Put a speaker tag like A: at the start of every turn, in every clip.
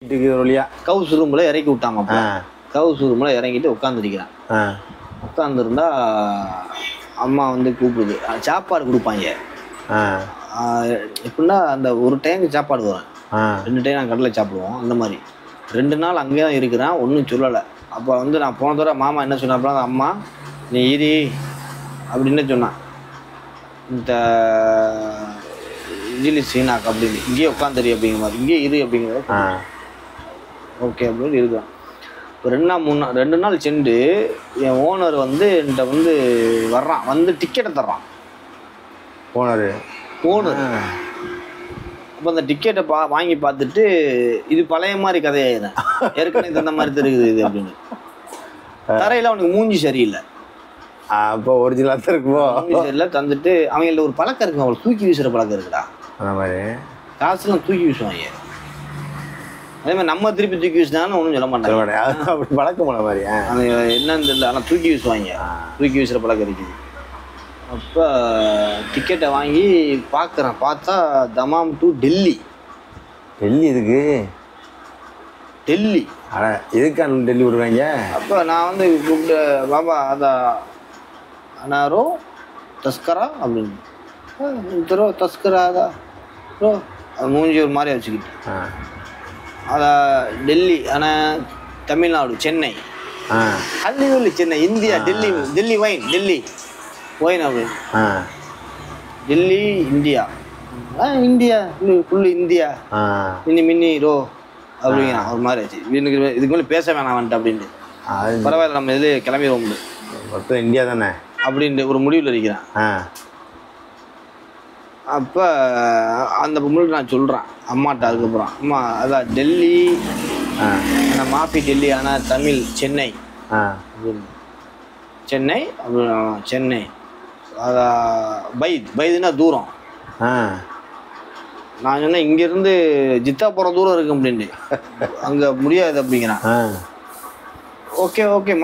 A: வீட்டுக்கு வழியா
B: கவுஸ் ரூமில் இறக்கி விட்டாங்க. கவுஸ் ரூமில் இறங்கிட்டு உட்காந்துருக்கிறேன். உட்காந்துருந்தா அம்மா வந்து கூப்பிடுது, சாப்பாடு கொடுப்பாங்க. எப்படின்னா அந்த ஒரு டைமுக்கு சாப்பாடு வரும், 2 டைம் நான் கடலை சாப்பிடுவோம். அந்த மாதிரி 2 நாள் அங்கே தான் இருக்கிறேன், ஒன்றும் சொல்லலை. அப்போ வந்து நான் போன தடவை மாமா என்ன சொன்னாப்பா, அம்மா நீ இரு அப்படின்னு சொன்னான். இந்த இங்கிலீஷ் சீனாக்கு அப்படின்னு இங்கேயே உட்காந்துரு அப்படிங்கிற மாதிரி, இங்கேயே இரு அப்படிங்கிறத ஓகே அப்படின்னு இருக்கிறான். இப்போ 2 நாள் சென்று என் ஓனர் வந்து என்கிட்ட வந்து வர்றான், வந்து டிக்கெட்டை தர்றான்.
A: ஓனர்
B: அப்போ அந்த டிக்கெட்டை வாங்கி பார்த்துட்டு இது பழைய மாதிரி கதையாயிடும், ஏற்கனவே தந்த மாதிரி தெரியுது இது அப்படின்னு. தரையில் அவனுக்கு மூஞ்சி சரியில்லை.
A: அப்போ ஒரிஜினலாக தான் இருக்குமோ?
B: மூஞ்சி சரியில்லை. தந்துட்டு அவங்கள ஒரு பழக்கம் இருக்கு, அவங்களுக்கு தூக்கி வீசுகிற பழக்கம் இருக்குடா.
A: அந்த மாதிரி
B: காசுலாம் தூக்கி வீசுவாங்க. அதே மாதிரி நம்ம திருப்பி தூக்கி வீசினாலும் ஒன்றும் சொல்ல மாட்டாங்க.
A: அப்படி பழக்கம் போன மாதிரி
B: அது என்னன்னு தெரியல, ஆனால் தூக்கி வீசுவாங்க. தூக்கி வீசுகிற பழக்கம் இருக்குது. அப்போ டிக்கெட்டை வாங்கி பார்க்குறேன். பார்த்தா தமாம் டு டெல்லி.
A: டெல்லி இதுக்கு?
B: டெல்லி
A: எதுக்கான டெல்லி விடுவாங்க? அப்போ
B: நான் வந்து கூப்பிட்டு பாபா அதான் அனாரோ தஸ்கரா அப்படின்னு தரோ தஸ்கராதா ப்ரோ அது மூஞ்சி ஒரு மாதிரி வச்சுக்கிட்டு அதான் டெல்லி. ஆனால் தமிழ்நாடு சென்னை, ஹல்லிவல்லி சென்னை, இந்தியா, டெல்லி. டெல்லி வைன், டெல்லி வைன் அப்படின்னு. Delhi India, India full India, மின்னி ரோ அப்படிங்கிறான். ஒரு மாதிரி ஆச்சு. இதுக்கு மேலே பேச வேணாம் வந்துட்டு அப்படின்ட்டு. பரவாயில்ல நம்ம இதில் கிளம்பிடுவோம்
A: மொத்தம் இந்தியா தானே அப்படின்ட்டு
B: ஒரு முடிவில் இருக்கிறேன். அப்போ அந்த பொண்ணுக்கு நான் சொல்கிறேன் அம்மாட்ட. அதுக்கப்புறம் அம்மா அதான் டெல்லி, ஆனால் மாஃபி டெல்லி, ஆனால் தமிழ் சென்னை அப்படின்னு. சென்னை அப்படின்னு. சென்னை அதான் பைதுன்னா தூரம். நான் சொன்னேன் இங்கேருந்து ஜித்தா போகிற தூரம் இருக்கு அப்படின்ட்டு. அங்கே முடியாது அப்படிங்கிறான். ஓகே ஓகே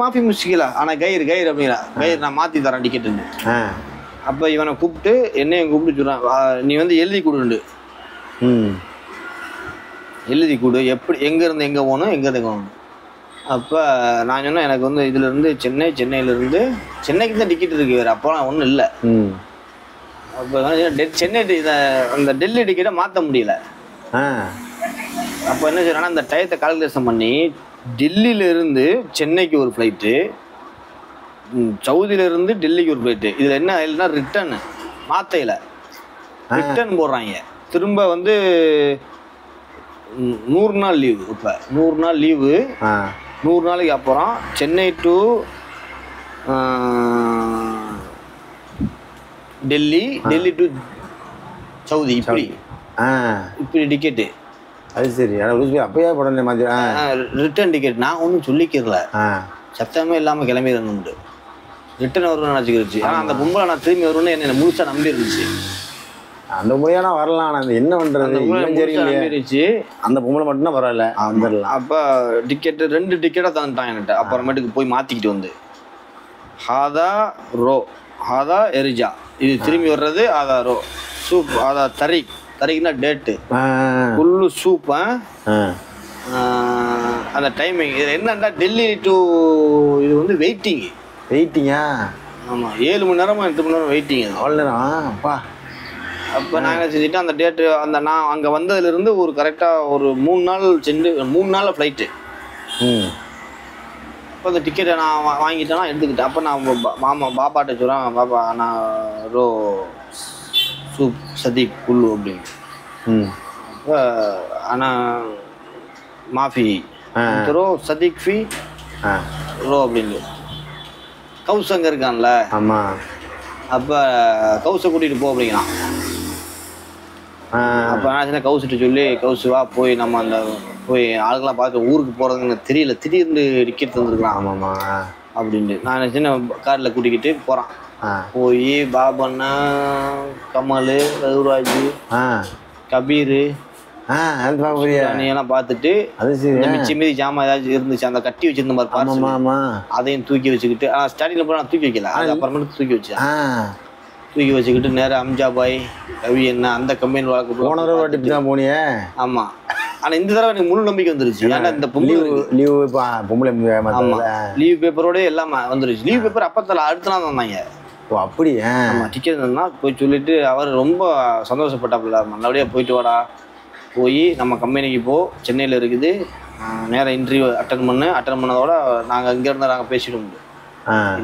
B: மாஃபி முஸ்கிலா, ஆனால் கயிறு அப்படிங்கிறா. கயிறு நான் மாற்றி தரேன் டிக்கெட்டுன்னு. அப்போ இவனை கூப்பிட்டு என்னையும் கூப்பிட்டு சொல்கிறான், நீ வந்து எழுதி கொடுண்டு, எழுதி கொடு எப்படி எங்கேருந்து எங்கே போகணும், எங்கேருந்து எங்கே போகணும். அப்போ நான் சொன்னேன் எனக்கு வந்து இதுலேருந்து சென்னையிலேருந்து சென்னைக்கு தான் டிக்கெட் இருக்குது, வேறு அப்போலாம் ஒன்றும் இல்லை. அப்போ சென்னை அந்த டெல்லி டிக்கெட்டை மாற்ற முடியல. அப்போ என்ன செய்யறாங்கன்னா அந்த டயத்தை கால்குலேஷன் பண்ணி டெல்லியிலேருந்து சென்னைக்கு ஒரு ஃப்ளைட்டு, சவுதியிலேருந்து டெல்லிக்கு ஒரு ஃப்ளைட்டு. இதில் என்ன இல்லைன்னா ரிட்டர்னு மாத்தையில் ரிட்டர்ன் போடுறாங்க. திரும்ப வந்து 100 நாள் லீவு. இப்போ 100 நாள் லீவு. 100 நாளைக்கு அப்புறம் Chennai to Delhi, Delhi to Saudi, இப்படி டிக்கெட்டு.
A: அது சரி. அப்பயே உடனே மாதிரி
B: ரிட்டர்ன் டிக்கெட். நான் ஒன்றும் சொல்லிக்கிறல, சத்தமே இல்லாமல் கிளம்பிடணும்ட்டு. ரிட்டர்ன் வரும்னு நினச்சிக்கிருச்சு. ஆனால் அந்த பொம்பளை நான் திரும்பி வரும்னு என்ன முழுசாக நம்பி இருந்துச்சு.
A: அந்த பொய்யானா வரலாம், ஆனால் என்ன பண்ணுறது,
B: நம்பிருச்சு.
A: அந்த பொம்பளை மட்டும்தான் பரவாயில்ல வந்துடலாம்.
B: அப்போ டிக்கெட்டு 2 டிக்கெட்டாக தந்துட்டான் என்கிட்ட. அப்புறமேட்டுக்கு போய் மாற்றிக்கிட்டு வந்து ஹாதா ரோ, ஹாதா எரிஜா, இது திரும்பி வர்றது ஆதா ரோ சூப், ஆதா தரிக்னா டேட்டு ஃபுல்லு சூப். அந்த டைமிங் இது என்னன்னா டெல்லி டு இது வந்து வெயிட்டிங்கா? ஆமாம், 7 மணி நேரமா 8 மணி நேரம் வெயிட்டிங்.
A: அவ்வளோ நேரம் அப்பா.
B: அப்போ நாங்கள் செஞ்சுட்டு அந்த டேட்டு அந்த நான் அங்கே வந்ததுலேருந்து ஒரு கரெக்டாக ஒரு 3 நாள் சென்று 3 நாளில் ஃப்ளைட்டு. அப்போ அந்த டிக்கெட்டை நான் வாங்கிட்டேன்னா எடுத்துக்கிட்டேன். அப்போ நான் பாப்பாட்ட சொல்கிறேன், பாப்பா நான் ரோ சூப் சதீக் குல்லு அப்படின்னு. அப்போ ஆனால் மாஃபி ரோ சதீக் ஃபி ரோ அப்படின்னு. கவுஸ் அங்கே இருக்கான்ல.
A: ஆமாம்.
B: அப்போ கவுஸை கூட்டிகிட்டு போ அப்படிங்கிறான். அப்போ நான் சின்ன கவுசிட்டு சொல்லி கவுசு வா போய் நம்ம அந்த போய் ஆளுக்கெல்லாம் பார்த்து ஊருக்கு போகிறதுன்னு தெரியல, திடீர்னு டிக்கெட் தந்துருக்கலாம்.
A: ஆமாம்மா
B: அப்படின்ட்டு நான் சின்ன காரில் கூட்டிக்கிட்டு போகிறான். போய் பாபண்ணா, கமல், ரகுராஜ், கபீர் எல்லாம் பார்த்துட்டு மிச்சி மீதி ஜாமான் ஏதாச்சும் இருந்துச்சு அந்த கட்டி வச்சிருந்த மாதிரி பார்த்து அதையும் தூக்கி வச்சுக்கிட்டு. ஸ்டார்டிங்கில் போய் நான் தூக்கி வைக்கல, அது அப்புறமேட்டு தூக்கி வச்சேன். தூக்கி வச்சுக்கிட்டு நேராக அம்ஜாபாய், கவி என்ன அந்த கம்பெனி வழக்கு
A: போன வாட்டி தான் போனியே.
B: ஆமாம், ஆனால் இந்த தடவை எனக்கு முழு நம்பிக்கை வந்துருச்சு. ஏன்னா இந்த
A: லீவு பொம்பளை
B: லீவ் பேப்பரோட எல்லாம் வந்துருச்சு. லீவ் பேப்பர் அப்பத்தில் அடுத்த நாள் வந்தாங்க.
A: ஓ அப்படி?
B: ஆமாம், டிக்கெட் இருந்தால் போய் சொல்லிட்டு அவர் ரொம்ப சந்தோஷப்பட்டாப்புல. நல்லபடியாக போயிட்டு வாடா, போய் நம்ம கம்பெனிக்கு போ, சென்னையில் இருக்குது, நேராக இன்டர்வியூ அட்டன் பண்ணதோட நாங்கள் இங்கேருந்து நாங்கள் பேசிடுவோம்,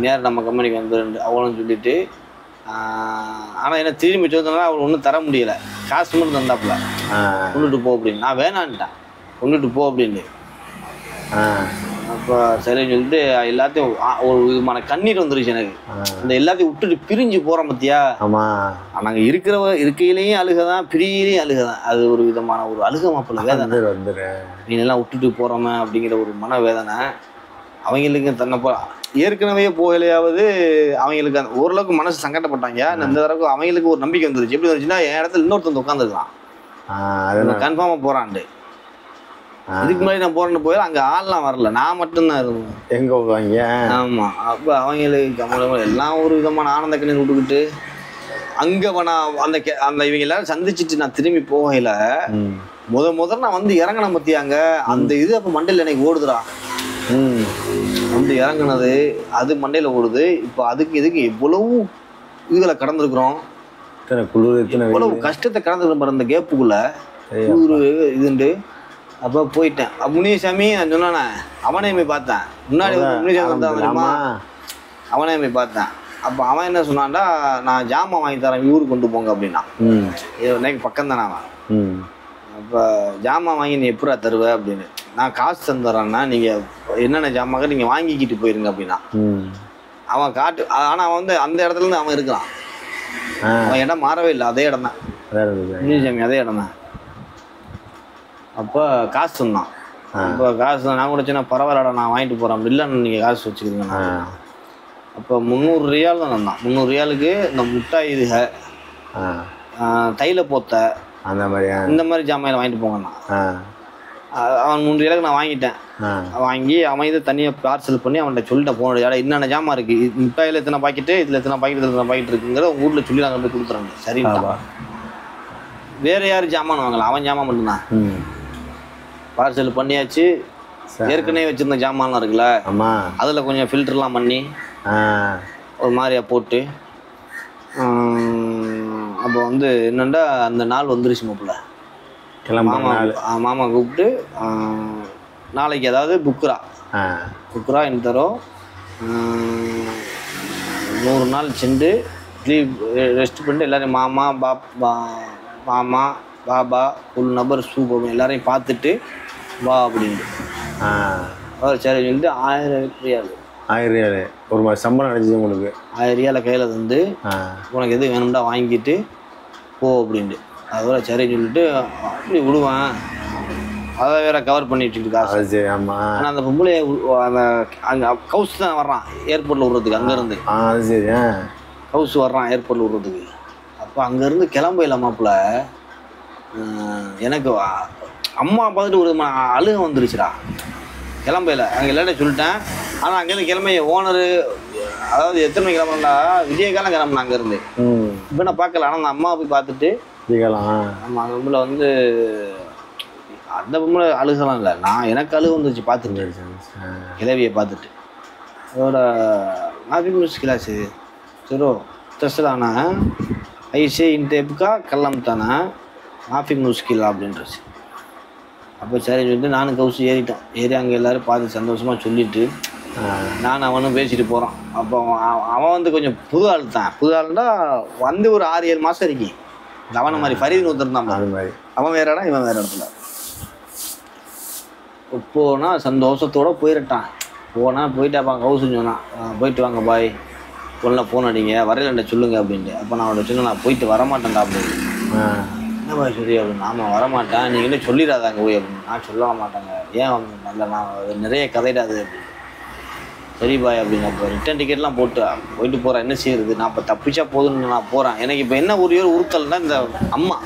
B: நேரம் நம்ம கம்பெனிக்கு வந்துருந்து அவ்வளோன்னு சொல்லிட்டு. ஆனால் என்ன திரும்பி வச்சதுனால அவர் ஒன்றும் தர முடியலை, காசு மட்டும் தந்தாப்புல. கொண்டுட்டு போ அப்படின்னு. நான் வேணான்ட்டேன், கொண்டுட்டு போ அப்படின்னு. அப்போ சரின்னு சொல்லிட்டு எல்லாத்தையும் ஒரு விதமான கண்ணீர் வந்துருச்சு எனக்கு. இந்த எல்லாத்தையும் விட்டுட்டு பிரிஞ்சு போகிறோம் பத்தியா. நாங்கள் இருக்கையிலையும் அழுகதான், பிரியிலையும் அழுகதான். அது ஒரு விதமான ஒரு அழுக மாப்பிள்ள வேதனை. நீங்கெல்லாம் விட்டுட்டு போகிறோமே அப்படிங்கிற ஒரு மன வேதனை அவங்களுக்கு. தன்னை ஏற்கனவே போகலையாவது அவங்களுக்கு அந்த ஓரளவுக்கு மனசு சங்கடப்பட்டாங்க. இந்த தடவை அவங்களுக்கு ஒரு நம்பிக்கை வந்துருச்சு. எப்படி வந்துச்சுன்னா, என் இடத்துல இன்னொருத்தன் உட்காந்துருக்கலாம், கன்ஃபார்மாக போகிறான்ட்டு. இதுக்கு முன்னாடி நான் போறேன்னு போய் அங்கே ஆள்லாம் வரல, நான் மட்டும்தான் இருந்தேன்.
A: எங்கே போவாங்க? ஆமாம்.
B: அப்போ அவங்களுக்கு எல்லாம் ஒரு விதமான ஆனந்த கண்ணீர் விட்டுக்கிட்டு அங்கே நான் அந்த இவங்க எல்லாரும் சந்திச்சுட்டு நான் திரும்பி போகையில் முதல்ல நான் வந்து இறங்கின பற்றியாங்க. அந்த இது அப்போ மண்டையில் எனக்கு ஓடுதுடா. வந்து இறங்குனது அது மண்டையில் ஓடுது. இப்போ இதுக்கு எவ்வளவு இதுகளை கடந்திருக்கிறோம், எவ்வளவு கஷ்டத்தை கடந்துருக்கிறோம் பாரு அந்த கேப்புக்குள்ள ஒரு இதுண்டு. அப்போ போயிட்டேன். முனிசாமி நான் சொன்னானே, அவனே போய் பார்த்தேன். முன்னாடி முனிசாமி வந்தான் தெரியுமா, அவனே போய் பார்த்தேன். அப்போ அவன் என்ன சொன்னான்டா, நான் ஜாமான் வாங்கி தரேன், ஊருக்கு கொண்டு போங்க அப்படின்னா. எனக்கு பக்கம் தானே அவன். அப்போ ஜாமான் வாங்கி நீ எப்படா தருவ அப்படின்னு. நான் காசு தந்துடுறேன்னா நீங்கள் என்னென்ன ஜாமான் நீங்கள் வாங்கிக்கிட்டு போயிருங்க அப்படின்னா. அவன் ஆனால் அவன் வந்து அந்த இடத்துல இருந்து அவன் இருக்கிறான். அவன் இடம் மாறவே இல்லை, அதே இடம் தான் முனிசாமி, அதே இடம் தான். அப்போ காசு சொன்னான். இப்போ காசு நான் கூட சின்ன பரவாயில்லடா நான் வாங்கிட்டு போகிறேன் அப்படி இல்லைன்னு நீங்கள் காசு வச்சுக்கிறீங்கண்ணா. அப்போ 300 ரியால் தான் தந்தான். 300 ரியாலுக்கு இந்த முட்டாய் இதுக, தைல போத்த,
A: அந்த மாதிரி
B: இந்த மாதிரி ஜாமான் வாங்கிட்டு போங்கண்ணா. அவன் 300 ரியாலுக்கு நான் வாங்கிட்டேன். வாங்கி அவன் இதை தனியாக பார்சல் பண்ணி அவன்கிட்ட சொல்லிட்டேன், போன இடம் என்னென்ன ஜாமான் இருக்குது, முட்டாயில் எத்தனை பாக்கெட்டு, இதில் எத்தனை பாக்கெட் இருக்குங்கிற உங்கள் வீட்டில் சொல்லி நாங்கள் போய் கொடுத்துறாங்க. சரிங்களா, வேறு யார் ஜாமான் வாங்கலாம், அவன் ஜாமான் மட்டும்தான். பார்சல் பண்ணியாச்சு. ஏற்கனவே வச்சிருந்த ஜாமான்லாம் இருக்குல்ல, அதில் கொஞ்சம் ஃபில்டர்லாம் பண்ணி ஒரு மாதிரியா போட்டு. அப்போ வந்து என்னென்னா அந்த நாள் வந்துருச்சு மாப்பிள்ள. மாமா கூப்பிட்டு நாளைக்கு ஏதாவது புக்குரா என்ன தரோம், 100 நாள் சென்று லீவ் ரெஸ்ட் பண்ணிட்டு எல்லாரையும் மாமா பாபா ஒரு நபர் சூப்பர் எல்லாரையும் பார்த்துட்டு வா அப்படின்ட்டு. சரி சொல்லிட்டு 1000 ரியால்
A: ஒரு மாதிரி சம்பளம் அடைஞ்சி உங்களுக்கு
B: 1000 ரியாலை கையில் தந்து உனக்கு எது வேணும்டா வாங்கிட்டு போ அப்படின்ட்டு. அதோட சரி சொல்லிட்டு அப்படி விடுவேன். அதை வேற கவர் பண்ணி வச்சுக்கிட்டு காசு. ஆனால் அந்த பொம்பளை அந்த அங்கே கவுஸ் தான் வர்றான் ஏர்போர்ட்டில் விடுறதுக்கு. அங்கேருந்து கவுஸ் வர்றான் ஏர்போர்ட்டில் விடுறதுக்கு. அப்போ அங்கேருந்து கிளம்பையில மாப்பிள்ள எனக்கு அம்மா பார்த்துட்டு ஒரு அழுக வந்துருச்சுடா கிளம்பையில. அங்கே இல்லைன்னு சொல்லிட்டேன். ஆனால் அங்கேருந்து கிளம்பி ஓனரு, அதாவது எத்தனை மணி கிளம்புனா விஜயகாலம் கிளம்புனா அங்கேருந்து. இப்போ நான் பார்க்கல, ஆனால் அந்த அம்மா போய் பார்த்துட்டு ஆமாம் அந்த பொம்பளை வந்து அந்த பொம்பளை அழுகலாம் இல்லை, நான் எனக்கு அழுக வந்துருச்சு பார்த்துட்டு கிளவியை பார்த்துட்டு. அதோட மாஃபி முஸ்கிலாச்சு சரோ தஸ்லானா ஐசே இந்த எப்புக்கா கல்லம் தானே மாஃபி முஸ்கிலா அப்படின்றது. அப்போ சரி சொல்லிட்டு நானும் கவுசி ஏறி அங்கே எல்லோரும் பார்த்து சந்தோஷமாக சொல்லிவிட்டு நான் அவனும் பேசிட்டு போகிறான். அப்போ அவன் வந்து கொஞ்சம் புது ஆள் தான். புது ஆளுன்னா வந்து ஒரு 6-7 மாதம் இருக்கேன். அவனை மாதிரி ஃபரீத் ஒருத்தர் அது மாதிரி. அவன் வேற இடம், இவன் வேறு இடத்துல. போனால் சந்தோஷத்தோடு போயிட்டான். போயிட்டாப்பா கவுசுன்னு சொன்னான், போயிட்டு வாங்க பாய், ஒன்றில் ஃபோன் அடிங்க, வரையிலண்ட சொல்லுங்க அப்படின்ட்டு. அப்போ நான் அவனை சொன்னேன், நான் போயிட்டு வரமாட்டேன்டா அப்படின்னு. என்ன பாய் சொல்லி அப்படின்னு. ஆமாம் வரமாட்டேன், நீங்கள் என்ன சொல்லிடாதாங்க போய் அப்படின்னு. நான் சொல்ல மாட்டேங்க, ஏன் நல்ல நான் நிறைய கதையிடாது அப்படின்னு. சரி பாய் அப்படின்னு. அப்போ ரிட்டன் டிக்கெட்லாம் போயிட்டு போகிறேன், என்ன செய்யுது, நான் இப்போ தப்பிச்சா போதுன்னு நான் போகிறேன். எனக்கு இப்போ என்ன ஒரு உறுத்தல்னா இந்த அம்மா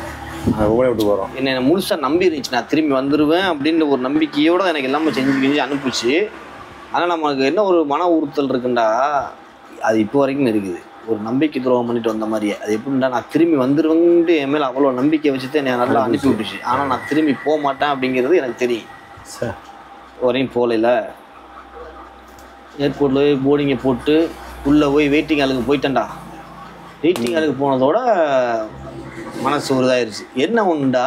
A: விட்டு போகிறோம்
B: என்னை முழுசாக நம்பி இருந்துச்சு, நான் திரும்பி வந்துடுவேன் அப்படின்ற ஒரு நம்பிக்கையோடு எனக்கு எல்லாமே செஞ்சு அனுப்பிச்சு. ஆனால் நமக்கு என்ன ஒரு மன உறுத்தல் இருக்குண்டா, அது இப்போ வரைக்கும் இருக்குது. ஒரு நம்பிக்கை துரோகம் பண்ணிட்டு வந்த மாதிரியே. அது எப்படின்னா நான் திரும்பி வந்துருவேன்ட்டு என் மேலே அவ்வளோ நம்பிக்கை வச்சுட்டு என்னை நல்லா அனுப்பி விட்டுச்சு. ஆனால் நான் திரும்பி போக மாட்டேன் அப்படிங்கிறது எனக்கு தெரியும். வரையும் போகல. ஏர்போர்ட்டில் போய் போர்டிங்கை போட்டு உள்ளே போய் வெயிட்டிங் ஹாலுக்கு போயிட்டேன்டா. வெயிட்டிங் ஹாலுக்கு போனதோட மனசு ஒரு இதாகிடுச்சு. என்ன ஒன்றுடா,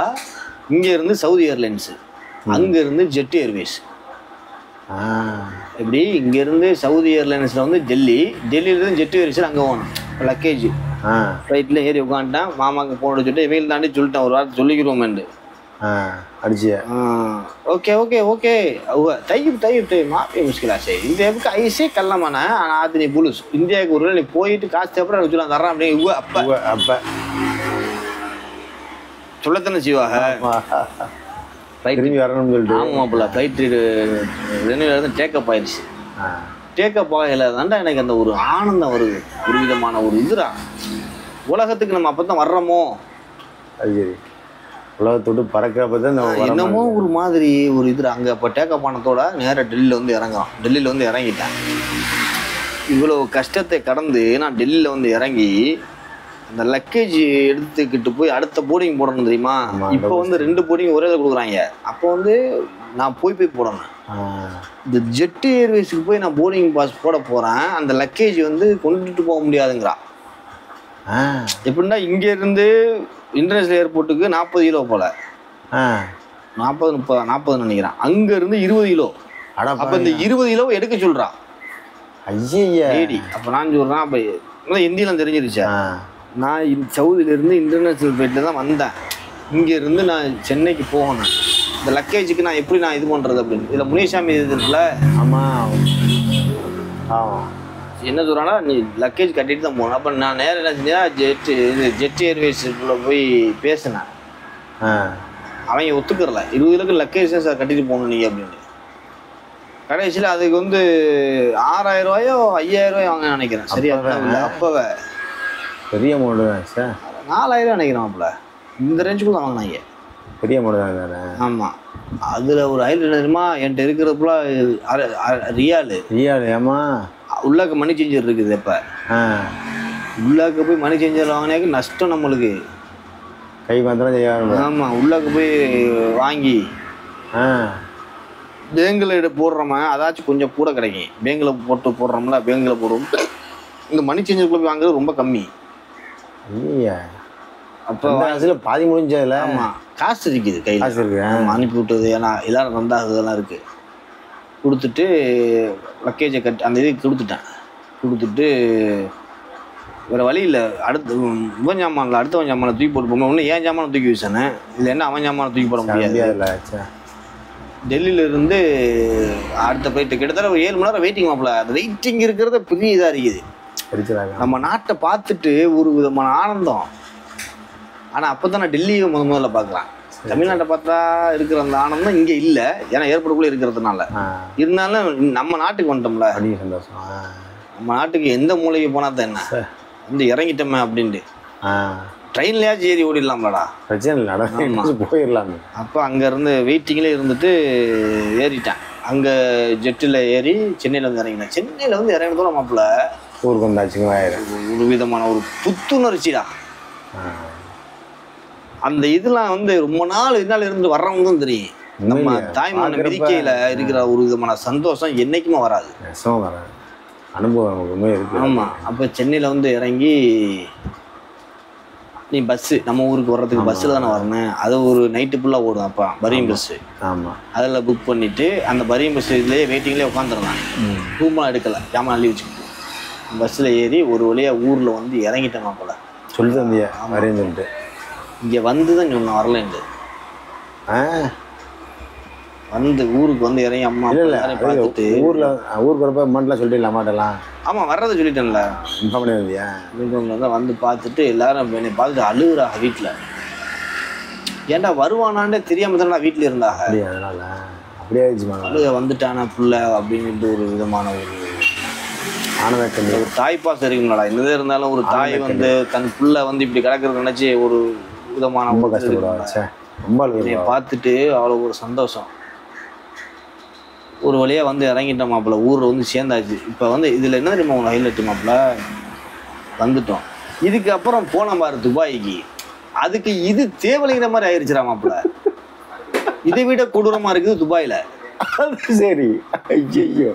B: இங்கேருந்து சவுதி ஏர்லைன்ஸு, அங்கேருந்து ஜெட் ஏர்வேஸ். எப்படி இங்கேருந்து சவுதி ஏர்லைன்ஸில் வந்து டெல்லியிலேருந்து ஜெட் ஏர்வேஸில் அங்கே போகணும். லக்கேஜ் ஃப்ளைட்டில் ஏறி உட்காந்துட்டேன். மாமாவுக்கு ஃபோன் அடிச்சுட்டு இவங்க தாண்டி சொல்லிட்டேன், ஒரு வாரத்தை சொல்லிக்கிறோமேண்டு
A: அடிச்சியா.
B: ओके ओके ओके तयब तयब तयब माफी मुश्किल है इंडिया ऐसे कल मना आदमी पुलिस इंडिया நீ போயிட்டு காசு தேப்பற சொல்லலாம் தர்றேன் அப்படியே அப்ப சொல்லத்தானே செய்வாங்க.
A: திரும்பி வரணும்னு சொல்லிட்டு
B: ஆமாப்பல ஃப்ளைட் ரெனியூல டேக்கப் ஆயிடுச்சு. டேக்கப் ஆகல தாண்டா எனக்கு அந்த ஒரு ஆனந்தம் வருது. ஒரு விதமான ஒரு இதுரா, உலகத்துக்கு நம்ம அப்பதான் வர்றோமோ.
A: அது சரி, உலகத்தோடு பறக்கிறப்ப தான்
B: என்னமோ ஒரு மாதிரி ஒரு இது. அங்கே இப்போ டேக்கப் ஆனதோட நேராக டெல்லியில் வந்து இறங்குறோம். டெல்லியில் வந்து இறங்கிட்டேன். இவ்வளோ கஷ்டத்தை கடந்து நான் டெல்லியில் வந்து இறங்கி அந்த லக்கேஜ் எடுத்துக்கிட்டு போய் அடுத்த போர்டிங் போடணும் தெரியுமா. இப்போ வந்து 2 போர்டிங் ஒரே இதில் கொடுக்குறாங்க. அப்போ வந்து நான் போய் போடணும். இந்த ஜெட் ஏர்வேஸுக்கு போய் நான் போர்டிங் பாஸ் போட போகிறேன். அந்த லக்கேஜ் வந்து கொண்டுட்டு போக முடியாதுங்கிறா. எப்படின்னா இங்கேருந்து இன்டர்நேஷனல் ஏர்போர்ட்டுக்கு 40 கிலோ போல, 40 நினைக்கிறேன். அங்கேருந்து 20 கிலோ. அப்போ இந்த 20 கிலோ எடுக்க சொல்கிறா. ஐயடி அப்போ நான் சொல்கிறேன். அப்போ ஹிந்திலாம் தெரிஞ்சிருச்சா. நான் சவுதியிலேருந்து இன்டர்நேஷ்னல் ஃப்ளைட்டில் தான் வந்தேன். இங்கேருந்து நான் சென்னைக்கு போகணும். இந்த லக்கேஜுக்கு நான் எப்படி நான் இது பண்ணுறது அப்படின்னு. இதில் முனிசாமி இது இருக்குல்ல.
A: ஆமாம்
B: என்ன சொல்கிறான்னா நீ லக்கேஜ் கட்டிட்டு தான் போகணும். அப்போ நான் நேரம் என்ன செஞ்சேன்னா ஜெட் ஏர்வேஸுக்குள்ளே போய் பேசினேன். அவங்க ஒத்துக்கிறல. 20 கிலோக்கு லக்கேஜ் தான் சார் கட்டிட்டு போகணும் நீங்கள் அப்படின்னு. கடைசியில் அதுக்கு வந்து 6000 ரூபாயோ 5000 ரூபாயோ வாங்க நினைக்கிறேன். சரியா அப்போவே
A: பெரிய அமௌண்ட் தான் சார்.
B: 4000 நினைக்கிறேன். அப்பல இந்த ரேஞ்சுக்குள்ள தான் வாங்கினாங்க.
A: பெரிய அமௌண்ட் தான் தானே.
B: ஆமாம். அதில் ஒரு ஹைலைட் தெரியுமா, என்கிட்ட இருக்கிறப்பல ரியாலு. ஏமா உள்ளாக்க மணி சேஞ்சர் இருக்குது. இப்போ உள்ளாக்க போய் மணி சேஞ்சர் வாங்கினாக்க நஷ்டம் நம்மளுக்கு.
A: கை மாத்திரம் செய்ய.
B: ஆமாம். உள்ளாக்க போய் வாங்கி பேங்கில் போடுறோமா, அதாச்சும் கொஞ்சம் கூட கிடைக்கும். பேங்கில் போட்டு போடுறோம்ல, பேங்கில் போடுறோம். இந்த மணி சேஞ்சருக்குள்ள போய் வாங்குறது ரொம்ப கம்மி. அப்போ
A: பாதி முடிஞ்சதில்ல.
B: ஆமாம், காசு இருக்குது கையில்.
A: காசு இருக்கு.
B: அனுப்பி விட்டது ஏன்னா எல்லாரும் வந்தாதெல்லாம் இருக்குது. கொடுத்துட்டு லக்கேஜை அந்த இதுக்கு கொடுத்துட்டு வேறு வழி இல்லை. இவன் ஜாமான்ல அடுத்தவன் ஜாமானை தூக்கி போட்டு போகணும். ஒன்று ஏன் ஜாமானை தூக்கி வீசானே, இல்லை என்ன அவன் ஜாமானை தூக்கி போட முடியாது. டெல்லியிலேருந்து அடுத்த ஃப்ளைட்டு கிட்டத்தட்ட ஒரு 7 மணி நேரம் வெயிட்டிங். மாப்பிள்ள அந்த வெயிட்டிங் இருக்கிறத பெரிய இதாக இருக்குது. நம்ம நாட்டை பார்த்துட்டு ஒரு விதமான ஆனந்தம். ஆனால் அப்போ தான் நான் டெல்லியை முதல்ல பார்க்குறேன். தமிழ்நாட்டை பார்த்தா இருக்கிற அந்த ஆனந்தம் இங்கே இல்லை. ஏன்னா ஏர்போர்ட்டுக்குள்ளே இருக்கிறதுனால. இருந்தாலும் நம்ம நாட்டுக்கு வந்துட்டோம்ல,
A: சந்தோஷம்.
B: நம்ம நாட்டுக்கு எந்த மூலைக்கு போனால் தான் என்ன வந்து இறங்கிட்டோமே அப்படின்ட்டு. ட்ரெயின்லையாச்சும் ஏறி ஓடிடலாம்லடா,
A: பிரச்சனை இல்லை, போயிடலாம்.
B: அப்போ அங்கேருந்து வெயிட்டிங்கில் இருந்துட்டு ஏறிட்டேன். அங்கே ஜெட்டில் ஏறி சென்னையில் வந்து இறங்கினேன். சென்னையில் வந்து இறங்கினதோட மாப்பிள்ள
A: ஊருக்கு வந்தாச்சுங்க.
B: ஒரு விதமான ஒரு புத்துணர்ச்சிடா. அந்த இதெல்லாம் வந்து ரொம்ப நாள் இதனால இருந்து வர்றவங்க தான் தெரியும். நம்ம தாய்மான மிதிக்கையில் இருக்கிற ஒரு விதமான சந்தோஷம் என்றைக்குமே வராது.
A: அனுபவம் இருக்கு.
B: ஆமாம். அப்போ சென்னையில் வந்து இறங்கி நீ பஸ்ஸு நம்ம ஊருக்கு வர்றதுக்கு பஸ்ஸில் தானே வரணும். அது ஒரு நைட்டு ஃபுல்லாக ஓடும். அப்போ பரியம் பஸ்ஸு.
A: ஆமாம்.
B: அதில் புக் பண்ணிவிட்டு அந்த பரியம் பஸ் இதுலேயே வெயிட்டிங்லேயே உட்காந்துருந்தேன். ரூமெலாம் எடுக்கலை, ஜாமான் அள்ளி வச்சுக்கிட்டு பஸ்ஸில் ஏறி ஒரு வழியாக ஊரில் வந்து இறங்கிட்டேன். போல
A: சொல்லி தந்தியா வரேன்னு சொல்லிட்டு
B: இங்கே வந்து தான் சொன்ன வரலேண்டு. வந்து ஊருக்கு வந்து இறங்கி அம்மா பார்த்துட்டு
A: ஊருக்கு வரப்போ அம்மாட்டெலாம் சொல்லிட்டு அம்மாட்டெல்லாம்.
B: ஆமாம், வர்றதை சொல்லிட்டேன்ல.
A: இன்ஃபார்ம் பண்ணி வந்தியா?
B: தான் வந்து பார்த்துட்டு எல்லாரும் என்னை பார்த்துட்டு அழுகுறா வீட்டில். ஏன்டா வருவானாண்டே தெரியாமல் தானே வீட்டில் இருந்தாங்க.
A: அதனால அப்படியே
B: அழுக வந்துட்டானா புள்ள அப்படின்ட்டு ஒரு விதமான ஒரு
A: ஆனந்தம்.
B: ஒரு தாய்ப்பாசம் இருக்குங்களா. என்னதே இருந்தாலும் ஒரு தாய் வந்து தன் புள்ள வந்து இப்படி கிடக்கிறது நினச்சி ஒரு விதமான
A: ரொம்ப கஷ்டப்படுவாங்க. ரொம்ப
B: பார்த்துட்டு அவ்வளோ ஒரு சந்தோஷம். ஒரு வழியாக வந்து இறங்கிட்ட மாப்பிள்ள ஊரில் வந்து சேர்ந்தாச்சு. இப்போ வந்து இதில் என்ன தெரியுமா உங்களை ஹைலைட்டு மாப்பிள்ள, வந்துட்டோம். இதுக்கப்புறம் போன பாரு துபாய்க்கு, அதுக்கு இது தேவலைங்கிற மாதிரி ஆயிடுச்சுடா மாப்பிள்ள. இதை விட கொடூரமா இருக்குது துபாயில.
A: அது சரி. ஐயோ